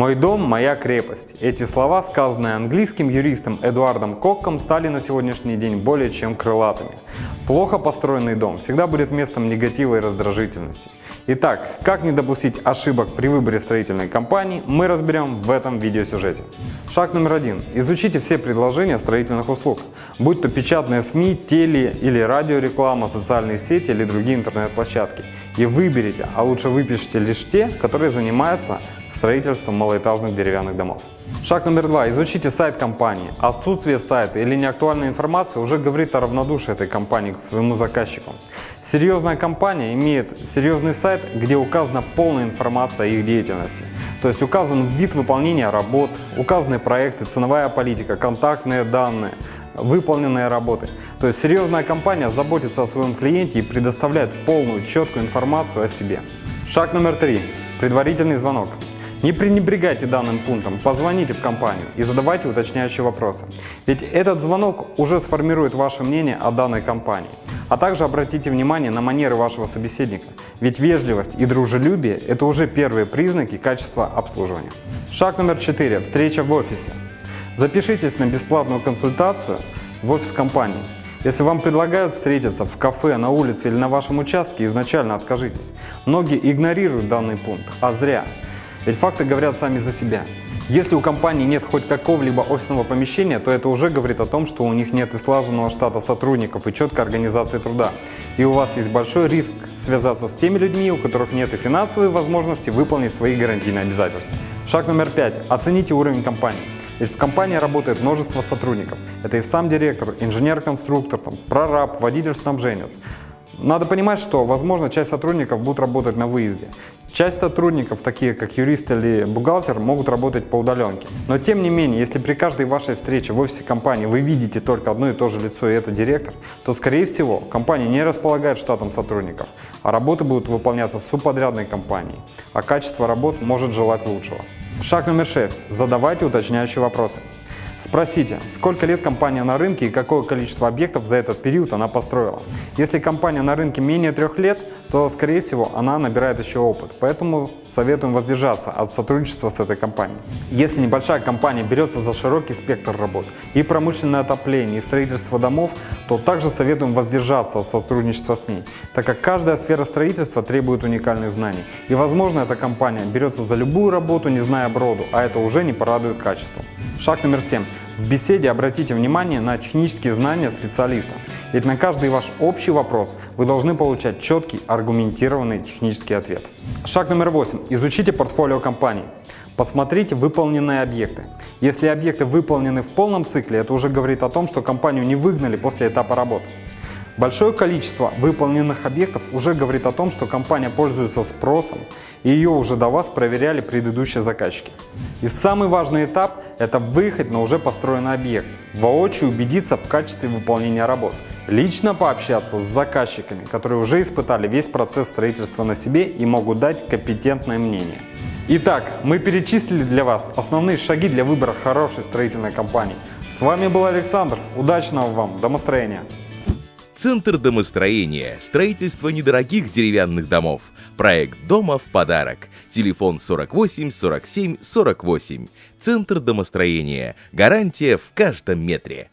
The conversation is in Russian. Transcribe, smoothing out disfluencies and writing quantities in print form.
«Мой дом – моя крепость». Эти слова, сказанные английским юристом Эдуардом Кокком, стали на сегодняшний день более чем крылатыми. Плохо построенный дом всегда будет местом негатива и раздражительности. Итак, как не допустить ошибок при выборе строительной компании, мы разберем в этом видеосюжете. Шаг номер 1. Изучите все предложения строительных услуг, будь то печатные СМИ, теле- или радиореклама, социальные сети или другие интернет-площадки. И выберите, а лучше выпишите лишь те, которые занимаются строительством малоэтажных деревянных домов. Шаг номер 2. Изучите сайт компании. Отсутствие сайта или неактуальная информация уже говорит о равнодушии этой компании к своему заказчику. Серьезная компания имеет серьезный сайт, где указана полная информация о их деятельности. То есть указан вид выполнения работ, указаны проекты, ценовая политика, контактные данные, выполненные работы. То есть серьезная компания заботится о своем клиенте и предоставляет полную, четкую информацию о себе. Шаг номер 3. Предварительный звонок. Не пренебрегайте данным пунктом, позвоните в компанию и задавайте уточняющие вопросы. Ведь этот звонок уже сформирует ваше мнение о данной компании. А также обратите внимание на манеры вашего собеседника. Ведь вежливость и дружелюбие – это уже первые признаки качества обслуживания. Шаг номер 4. Встреча в офисе. Запишитесь на бесплатную консультацию в офис компании. Если вам предлагают встретиться в кафе, на улице или на вашем участке, изначально откажитесь. Многие игнорируют данный пункт, а зря. Ведь факты говорят сами за себя. Если у компании нет хоть какого-либо офисного помещения, то это уже говорит о том, что у них нет и слаженного штата сотрудников, и четкой организации труда. И у вас есть большой риск связаться с теми людьми, у которых нет и финансовой возможности выполнить свои гарантийные обязательства. Шаг номер 5. Оцените уровень компании. Ведь в компании работает множество сотрудников. Это и сам директор, инженер-конструктор, прораб, водитель-снабженец. Надо понимать, что, возможно, часть сотрудников будут работать на выезде. Часть сотрудников, такие как юрист или бухгалтер, могут работать по удаленке. Но тем не менее, если при каждой вашей встрече в офисе компании вы видите только одно и то же лицо, и это директор, то, скорее всего, компания не располагает штатом сотрудников, а работы будут выполняться субподрядной компанией, а качество работ может желать лучшего. Шаг номер 6. Задавайте уточняющие вопросы. Спросите, сколько лет компания на рынке и какое количество объектов за этот период она построила. Если компания на рынке менее 3 лет, то, скорее всего, она набирает еще опыт. Поэтому советуем воздержаться от сотрудничества с этой компанией. Если небольшая компания берется за широкий спектр работ, и промышленное отопление, и строительство домов, то также советуем воздержаться от сотрудничества с ней, так как каждая сфера строительства требует уникальных знаний. И, возможно, эта компания берется за любую работу, не зная броду, а это уже не порадует качеством. Шаг номер 7. В беседе обратите внимание на технические знания специалиста. Ведь на каждый ваш общий вопрос вы должны получать четкий, аргументированный технический ответ. Шаг номер 8. Изучите портфолио компании. Посмотрите выполненные объекты. Если объекты выполнены в полном цикле, это уже говорит о том, что компанию не выгнали после этапа работ. Большое количество выполненных объектов уже говорит о том, что компания пользуется спросом, и ее уже до вас проверяли предыдущие заказчики. И самый важный этап – это выехать на уже построенный объект, воочию убедиться в качестве выполнения работ, лично пообщаться с заказчиками, которые уже испытали весь процесс строительства на себе и могут дать компетентное мнение. Итак, мы перечислили для вас основные шаги для выбора хорошей строительной компании. С вами был Александр. Удачного вам домостроения! Центр домостроения. Строительство недорогих деревянных домов. Проект дома в подарок. Телефон 48 47 48. Центр домостроения. Гарантия в каждом метре.